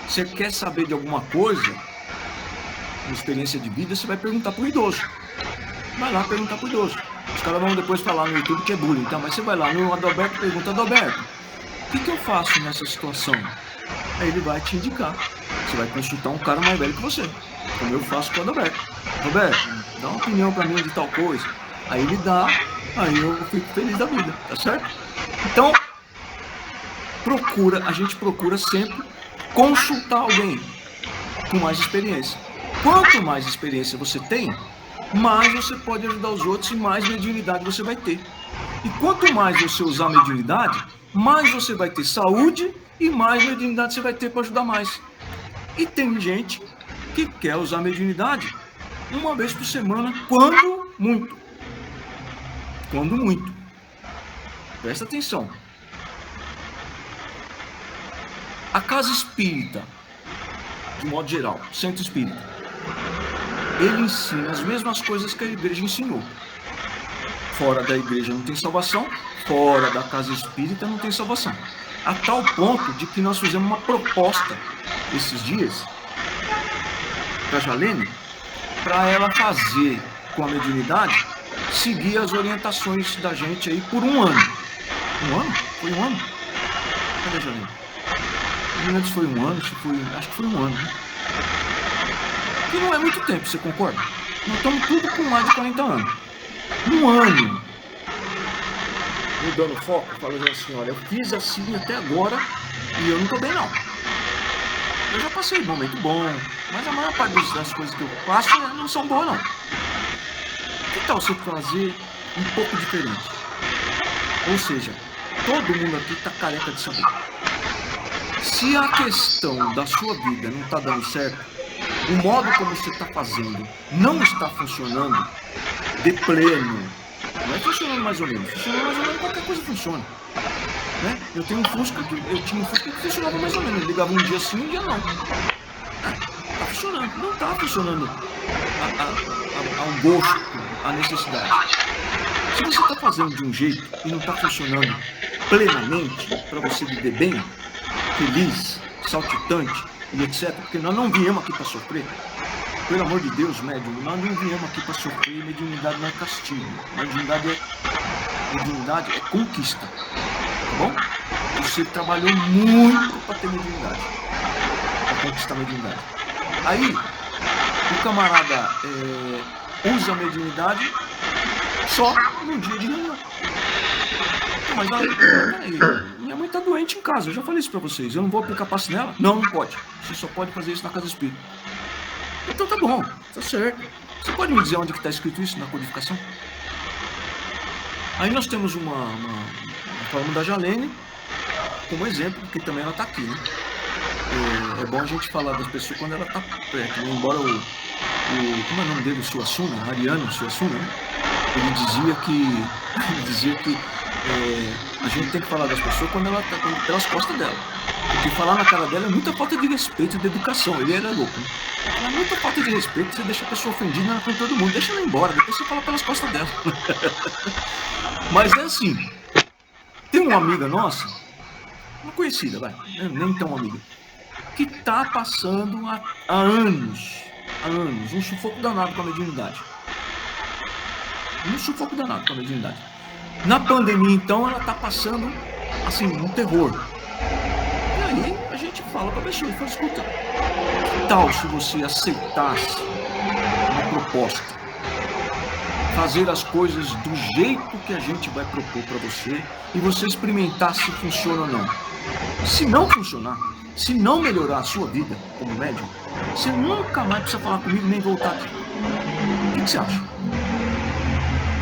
Você quer saber de alguma coisa, uma experiência de vida, você vai perguntar para o idoso. Vai lá perguntar para o idoso. Os caras vão depois falar no YouTube que é bullying, tá? Mas você vai lá no Adalberto e pergunta: Adalberto, o que eu faço nessa situação? Aí ele vai te indicar. Você vai consultar um cara mais velho que você, como eu faço com o Adalberto. Roberto, dá uma opinião para mim de tal coisa. Aí ele dá, aí eu fico feliz da vida, tá certo? Então, a gente procura sempre consultar alguém com mais experiência. Quanto mais experiência você tem, mais você pode ajudar os outros e mais mediunidade você vai ter. E quanto mais você usar a mediunidade, mais você vai ter saúde e mais mediunidade você vai ter para ajudar mais. E tem gente que quer usar a mediunidade uma vez por semana, quando muito. Quando muito. Presta atenção. A casa espírita, de modo geral, centro espírita, ele ensina as mesmas coisas que a igreja ensinou. Fora da igreja não tem salvação, fora da casa espírita não tem salvação. A tal ponto de que nós fizemos uma proposta esses dias para a Jalene, para ela fazer com a mediunidade, seguir as orientações da gente aí por um ano. Um ano? Foi um ano? Cadê a Jalene? Não lembro se foi um ano, acho que foi um ano, né? Que não é muito tempo, você concorda? Nós estamos tudo com mais de 40 anos. Um ano. Mudando o foco, falando assim: olha, eu fiz assim até agora e eu não estou bem não. Eu já passei um momento bom, mas a maior parte das coisas que eu faço não são boas não. Que tal você fazer um pouco diferente? Ou seja, todo mundo aqui está careca de saber. Se a questão da sua vida não está dando certo, o modo como você está fazendo não está funcionando de pleno, não é funcionando mais ou menos, funcionando mais ou menos, qualquer coisa funciona. Né? Eu tinha um Fusca que funcionava mais ou menos, ligava um dia sim, um dia não. Está funcionando, não está funcionando ao gosto, à necessidade. Se você está fazendo de um jeito e não está funcionando plenamente para você viver bem, feliz, saltitante e etc, porque nós não viemos aqui para sofrer. Pelo amor de Deus, médium, nós não viemos aqui para sofrer. Mediunidade não é castigo. Mediunidade é conquista. Tá bom? Você trabalhou muito para ter mediunidade, para conquistar a mediunidade. Aí, o camarada usa a mediunidade só no dia de reunião. Mas peraí, minha mãe tá doente em casa, eu já falei isso pra vocês, eu não vou aplicar passe nela? Não pode. Você só pode fazer isso na casa espírita. Então tá bom, tá certo. Você pode me dizer onde que tá escrito isso na codificação? Aí nós temos falamos da Jalene como exemplo, porque também ela tá aqui, né? É bom a gente falar das pessoas quando ela tá perto, né? Embora como é o nome dele, o Suassuna, Ariano Suassuna, né? Ele dizia que a gente tem que falar das pessoas quando ela está pelas costas dela. Porque falar na cara dela é muita falta de respeito e de educação. Ele era louco, né? É muita falta de respeito, você deixa a pessoa ofendida na frente de todo mundo, deixa ela embora, depois você fala pelas costas dela. Mas é assim, tem uma amiga nossa, uma conhecida, nem tão amiga, que está passando há anos, um sufoco danado com a mediunidade. Na pandemia, então, ela está passando, assim, um terror. E aí, a gente fala para a pessoa, fala: escuta, que tal se você aceitasse uma proposta? Fazer as coisas do jeito que a gente vai propor para você e você experimentar se funciona ou não. Se não funcionar, se não melhorar a sua vida como médium, você nunca mais precisa falar comigo nem voltar aqui. O que você acha?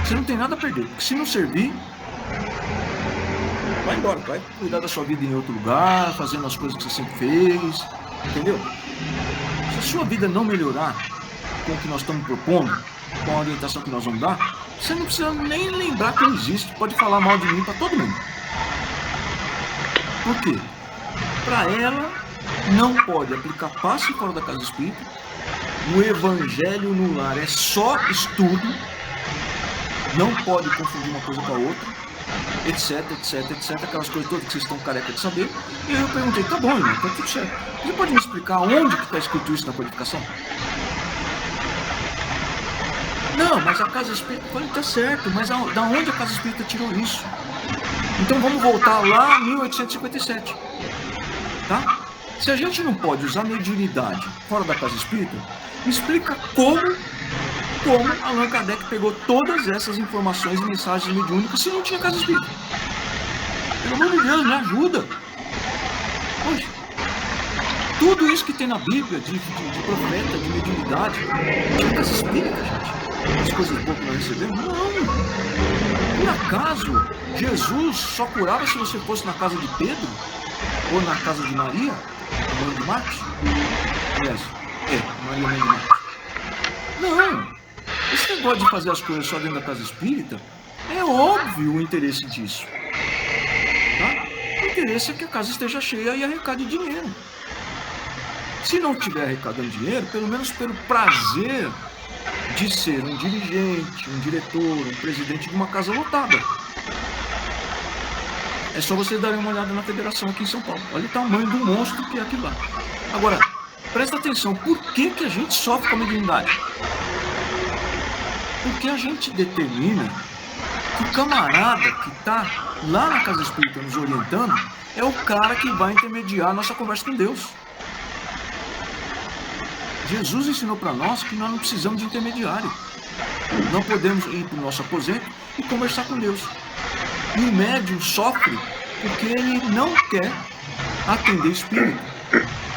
Você não tem nada a perder, porque se não servir, Vai embora, vai cuidar da sua vida em outro lugar, fazendo as coisas que você sempre fez, entendeu? Se a sua vida não melhorar com o que nós estamos propondo, com a orientação que nós vamos dar, você não precisa nem lembrar que eu existo, pode falar mal de mim para todo mundo. Por quê? Para ela, não pode aplicar passe fora da casa espírita, o evangelho no lar é só estudo, não pode confundir uma coisa com a outra, etc, aquelas coisas todas que vocês estão careca de saber. E eu perguntei, tá bom, irmão, tá tudo certo. Você pode me explicar onde que está escrito isso na codificação? Não, mas a casa espírita, falei, tá certo, mas da onde a casa espírita tirou isso? Então vamos voltar lá a 1857, tá? Se a gente não pode usar mediunidade fora da casa espírita, me explica como Allan Kardec pegou todas essas informações e mensagens mediúnicas se não tinha casa espírita. Pelo amor de Deus, me ajuda. Poxa, tudo isso que tem na Bíblia, de profeta, de mediunidade, tinha casa espírita, gente. As coisas boas que nós recebemos? Não. Por acaso, Jesus só curava se você fosse na casa de Pedro? Ou na casa de Maria, a mãe de Marcos? Aliás, Maria, mãe de Marcos. Não. Esse negócio de fazer as coisas só dentro da casa espírita, é óbvio o interesse disso. Tá? O interesse é que a casa esteja cheia e arrecade dinheiro. Se não estiver arrecadando dinheiro, pelo menos pelo prazer de ser um dirigente, um diretor, um presidente de uma casa lotada. É só vocês darem uma olhada na federação aqui em São Paulo. Olha o tamanho do monstro que é aquilo lá. Agora, presta atenção, por que a gente sofre com a mediunidade? Porque a gente determina que o camarada que está lá na casa espírita nos orientando é o cara que vai intermediar a nossa conversa com Deus. Jesus ensinou para nós que nós não precisamos de intermediário. Não podemos ir para o nosso aposento e conversar com Deus. E o médium sofre porque ele não quer atender espírito.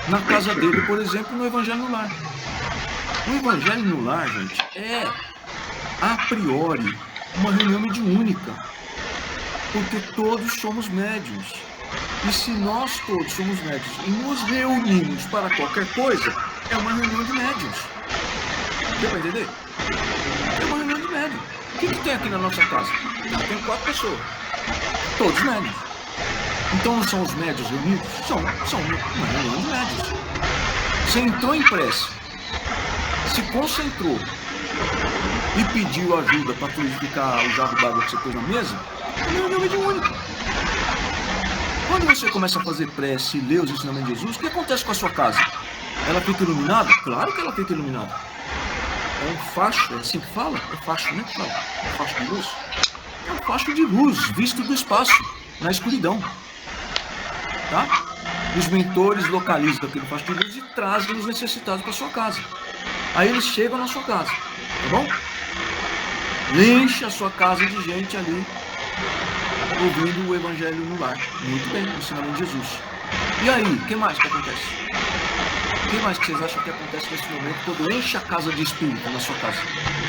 Na casa dele, por exemplo, no Evangelho no Lar. O Evangelho no Lar, gente, é, a priori, uma reunião mediúnica. Porque todos somos médiuns. E se nós todos somos médiuns e nos reunimos para qualquer coisa, é uma reunião de médiuns. Deu para entender? É uma reunião de médiuns. O que tem aqui na nossa casa? Tem 4 pessoas. Todos médiuns. Então não são os médiuns reunidos? São uma reunião de médiuns. Você entrou em prece, se concentrou e pediu ajuda para purificar o jarro d'água que você pôs na mesa, é uma reunião mediúnica. Quando você começa a fazer prece e ler os ensinamentos de Jesus, o que acontece com a sua casa? Ela fica iluminada? Claro que ela fica iluminada. É um facho, é assim que fala? É facho, né? Fala. É facho de luz? É um facho de luz, visto do espaço, na escuridão. Tá? Os mentores localizam aquele facho de luz e trazem os necessitados para sua casa. Aí eles chegam na sua casa, tá bom? Enche a sua casa de gente ali, ouvindo o Evangelho no Lar. Muito bem, o ensinamento de Jesus. E aí, o que mais que acontece? O que mais que vocês acham que acontece nesse momento quando enche a casa de espírito na sua casa?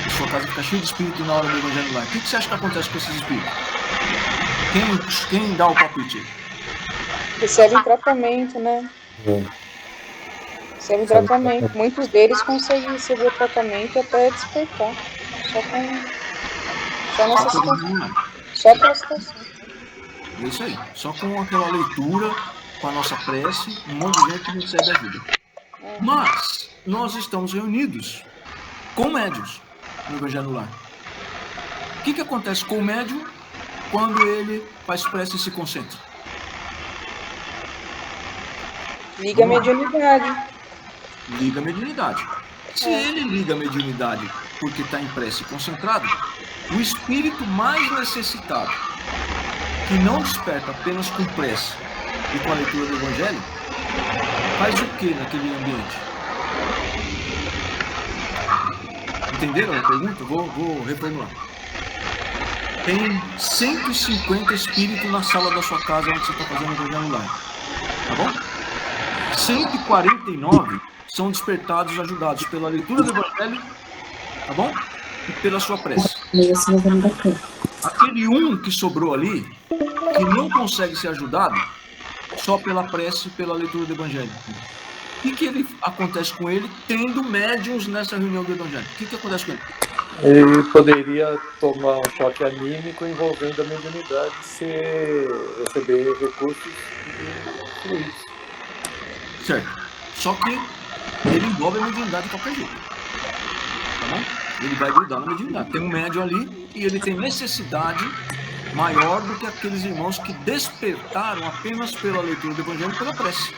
A sua casa fica cheia de espírito na hora do Evangelho no Lar. O que você acha que acontece com esses espíritos? Quem dá o palpite? Recebem tratamento, né? Recebem tratamento. Muitos deles conseguem receber o tratamento até despertar. Só nessa situação. Só pela situação. É isso aí. Só com aquela leitura, com a nossa prece, um monte de gente recebe ajuda. Mas nós estamos reunidos com médiuns no Evangelho no Lar. O que acontece com o médium quando ele faz prece e se concentra? Liga a mediunidade. Liga a mediunidade. Se ele liga a mediunidade porque está em prece concentrado, o espírito mais necessitado, que não desperta apenas com prece e com a leitura do Evangelho, faz o que naquele ambiente? Entenderam a pergunta? Vou reformular. Tem 150 espíritos na sala da sua casa onde você está fazendo o Evangelho no Lar. Tá bom? 149 são despertados, ajudados pela leitura do Evangelho, tá bom? E pela sua prece. Aquele um que sobrou ali, que que não consegue ser ajudado só pela prece e pela leitura do Evangelho. O que acontece com ele tendo médiuns nessa reunião do Evangelho? O que acontece com ele? Ele poderia tomar um choque anímico envolvendo a mediunidade se receber recursos e fluidos. Certo. Só que ele envolve a mediunidade de qualquer jeito. Tá bom? Ele vai grudar na mediunidade. Tem um médium ali e ele tem necessidade maior do que aqueles irmãos que despertaram apenas pela leitura do Evangelho e pela prece.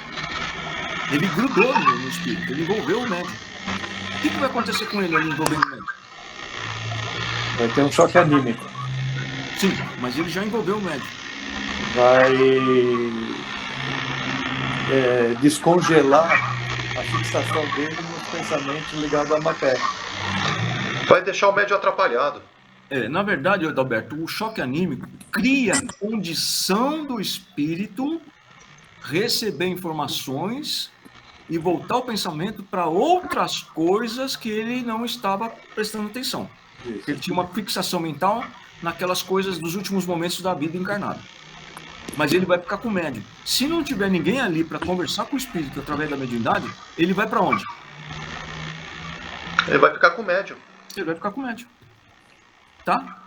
Ele grudou no espírito, ele envolveu o médium. O que vai acontecer com ele ali envolvendo o médium? Vai ter um choque anímico. Sim, mas ele já envolveu o médium. Vai descongelar a fixação dele nos pensamentos ligados à matéria. Vai deixar o médium atrapalhado. Na verdade, Adalberto, o choque anímico cria a condição do espírito receber informações e voltar o pensamento para outras coisas que ele não estava prestando atenção. Isso. Ele tinha uma fixação mental naquelas coisas dos últimos momentos da vida encarnada. Mas ele vai ficar com o médium. Se não tiver ninguém ali para conversar com o espírito através da mediunidade, ele vai para onde? Ele vai ficar com o médium. Ele vai ficar com o médium. Tá?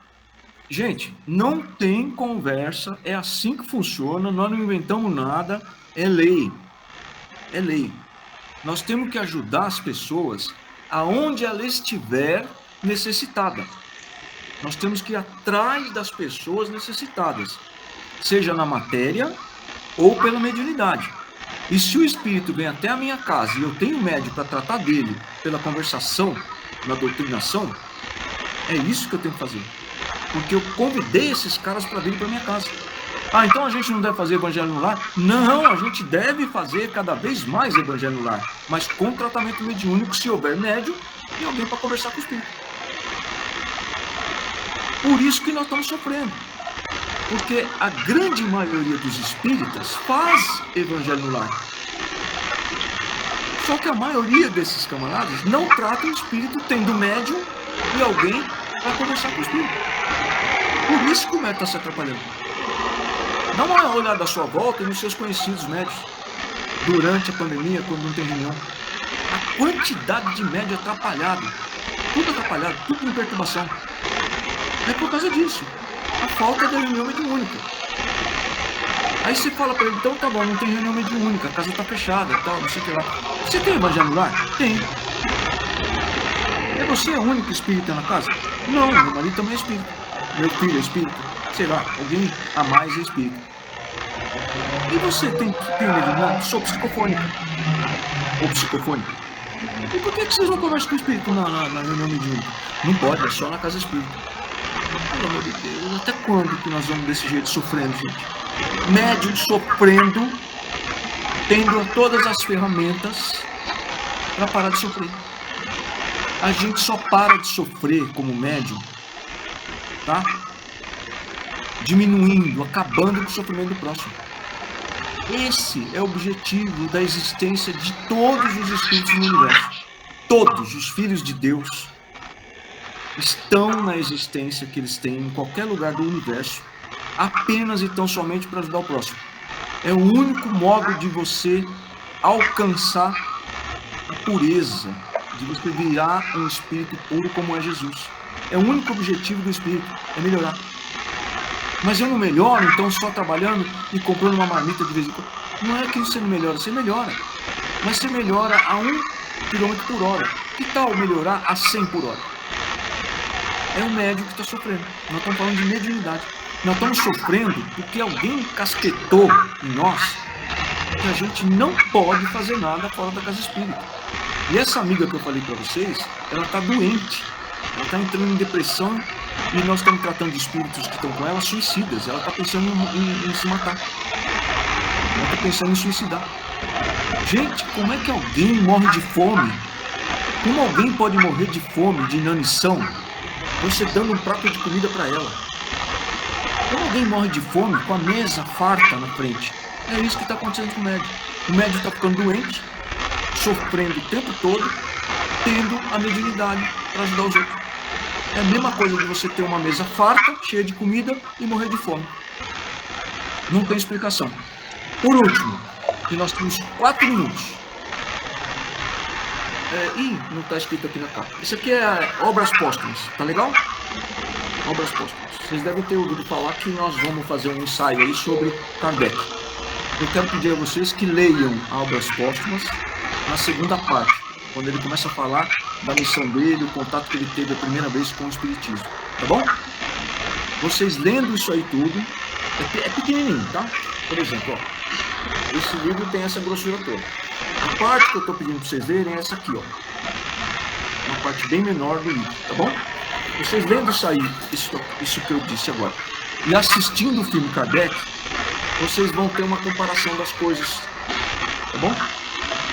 Gente, não tem conversa, é assim que funciona, nós não inventamos nada, é lei. É lei. Nós temos que ajudar as pessoas aonde ela estiver necessitada. Nós temos que ir atrás das pessoas necessitadas, seja na matéria ou pela mediunidade. E se o espírito vem até a minha casa e eu tenho médium para tratar dele pela conversação, na doutrinação, é isso que eu tenho que fazer. Porque eu convidei esses caras para virem para minha casa. Então a gente não deve fazer evangelho no lar? Não, a gente deve fazer cada vez mais evangelho no lar, mas com tratamento mediúnico, se houver médium e alguém para conversar com o espírito. Por isso que nós estamos sofrendo. Porque a grande maioria dos espíritas faz evangelho no lar. Só que a maioria desses camaradas não trata o espírito tendo médium e alguém para conversar com o espírito. Por isso que o médium está se atrapalhando. Dá uma olhada à sua volta e nos seus conhecidos médios durante a pandemia, quando não tem reunião. A quantidade de médium atrapalhado, tudo em perturbação. É por causa disso. A falta da reunião mediúnica. Aí você fala para ele, então tá bom, não tem reunião mediúnica, a casa tá fechada e tal, não sei o que lá. Você tem evangelho no lar? Tem. Você é o único espírita na casa? Não, meu marido também é espírita. Meu filho é espírita. Sei lá, alguém a mais é espírita. E você tem mediunidade? Sou psicofônica. Ou psicofônica. E por que vocês não conversam com o espírito na reunião mediúnica? Não pode, é só na casa espírita. Pelo amor de Deus, até quando que nós vamos desse jeito sofrendo, gente? Médium sofrendo, tendo todas as ferramentas para parar de sofrer. A gente só para de sofrer como médium, tá? Diminuindo, acabando com o sofrimento do próximo. Esse é o objetivo da existência de todos os espíritos no universo. Todos os filhos de Deus estão na existência que eles têm em qualquer lugar do universo, apenas e tão somente para ajudar o próximo. É o único modo de você alcançar a pureza, de você virar um espírito puro como é Jesus. É o único objetivo do espírito, é melhorar. Mas eu não melhoro, então, só trabalhando e comprando uma marmita de vez em quando. Não é que você não melhora, você melhora. Mas você melhora a 1 km por hora. Que tal melhorar a 100 por hora? É o médium que está sofrendo. Nós estamos falando de mediunidade. Nós estamos sofrendo porque alguém casquetou em nós que a gente não pode fazer nada fora da casa espírita. E essa amiga que eu falei para vocês, ela está doente. Ela está entrando em depressão e nós estamos tratando de espíritos que estão com ela suicidas. Ela está pensando em se matar. Ela está pensando em suicidar. Gente, como é que alguém morre de fome? Como alguém pode morrer de fome, de inanição, você dando um prato de comida para ela? Como alguém morre de fome com a mesa farta na frente? É isso que está acontecendo com o médium. O médium está ficando doente, sofrendo o tempo todo, tendo a mediunidade para ajudar os outros. É a mesma coisa de você ter uma mesa farta, cheia de comida e morrer de fome. Não tem explicação. Por último, que nós temos 4 minutos. Não está escrito aqui na capa. Isso aqui é obras póstumas, tá legal? Obras póstumas. Vocês devem ter ouvido falar que nós vamos fazer um ensaio aí sobre Kardec. Eu quero pedir a vocês que leiam obras póstumas na segunda parte, quando ele começa a falar da missão dele, o contato que ele teve a primeira vez com o Espiritismo, tá bom? Vocês lendo isso aí tudo, é pequenininho, tá? Por exemplo, ó, esse livro tem essa grossura toda. A parte que eu estou pedindo para vocês verem é essa aqui, ó. Uma parte bem menor do livro, tá bom? Vocês lendo isso aí, isso que eu disse agora, e assistindo o filme Kardec, vocês vão ter uma comparação das coisas, tá bom?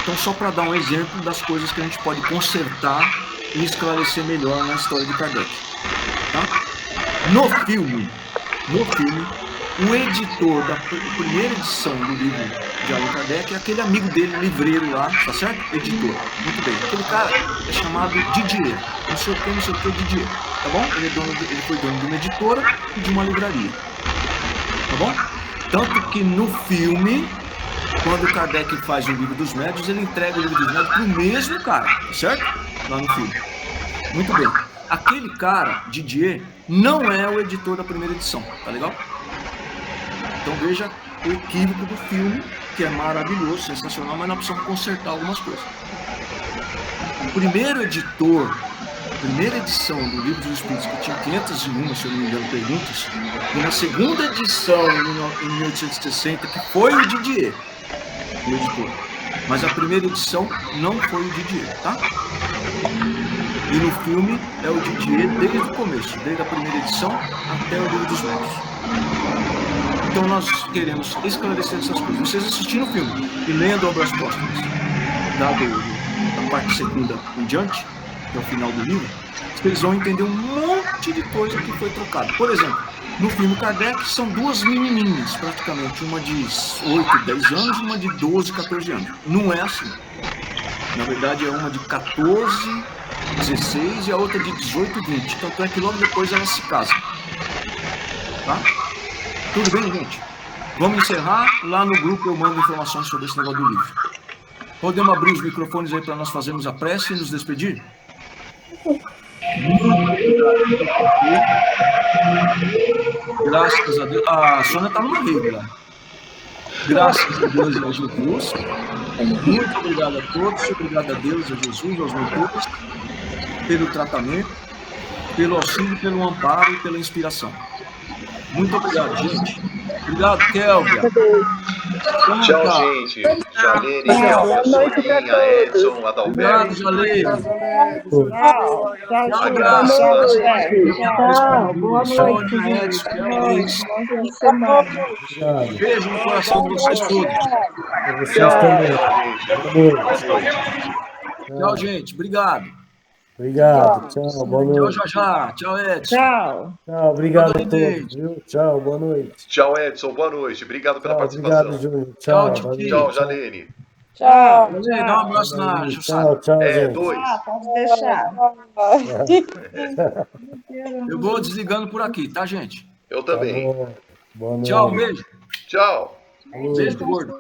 Então, só para dar um exemplo das coisas que a gente pode consertar e esclarecer melhor na história de Kardec, tá? No filme, o editor da primeira edição do livro de Allan Kardec é aquele amigo dele, livreiro lá, tá certo? Editor. Muito bem. Aquele cara é chamado Didier. Não sei o que, Didier. Tá bom? Ele foi dono de uma editora e de uma livraria. Tá bom? Tanto que no filme, quando Kardec faz o livro dos médiuns, ele entrega o livro dos médiuns pro mesmo cara, tá certo? Lá no filme. Muito bem. Aquele cara, Didier, não é o editor da primeira edição, tá legal? Então veja o equívoco do filme, que é maravilhoso, sensacional, mas nós precisamos consertar algumas coisas. O primeiro editor, a primeira edição do Livro dos Espíritos, que tinha 501, se eu não me engano, perguntas, e na segunda edição, em 1860, que foi o Didier, o editor. Mas a primeira edição não foi o Didier, tá? E no filme é o Didier desde o começo, desde a primeira edição até o Livro dos Médiuns. Então nós queremos esclarecer essas coisas. Vocês assistindo o filme e lendo obras póstumas, da parte segunda em diante, que é o final do livro, vocês vão entender um monte de coisa que foi trocada. Por exemplo, no filme Kardec são 2 menininhas, praticamente, uma de 8, 10 anos e uma de 12, 14 anos. Não é assim. Na verdade é uma de 14, 16 e a outra de 18, 20. Tanto é que logo depois elas se casam. Tá? Tudo bem, gente? Vamos encerrar. Lá no grupo eu mando informações sobre esse negócio do livro. Podemos abrir os microfones aí para nós fazermos a prece e nos despedir? Graças a Deus. A Sônia está numa rede lá. Graças a Deus e a Jesus. Muito obrigado a todos. Obrigado a Deus, a Jesus, aos mentores, pelo tratamento, pelo auxílio, pelo amparo e pela inspiração. Muito obrigado, gente. Obrigado, Kélvia. Tchau, gente. Jalene, Kélvia, Soninha, Edson, Adalberto. Obrigado, Jalene. Tchau, Abraço. boa noite. Beijo no coração de vocês todos. Vocês também. Tchau, gente. Obrigado. Obrigado. Tchau, boa noite. Tchau, já. Tchau, Edson. Tchau. Tchau, obrigado a todos, viu? Tchau, boa noite. Tchau, Edson. Boa noite. Obrigado pela Tchau, participação. obrigado, Júnior. Tchau, Tchau, valeu. Tchau, Jalene. Tchau. Dá um abraço na Jussara. Tchau, gente. 2. Pode deixar. Eu vou desligando por aqui, tá, gente? Eu Tá também. bom. Boa noite. Tchau, beijo. Tchau. Beijo do gordo.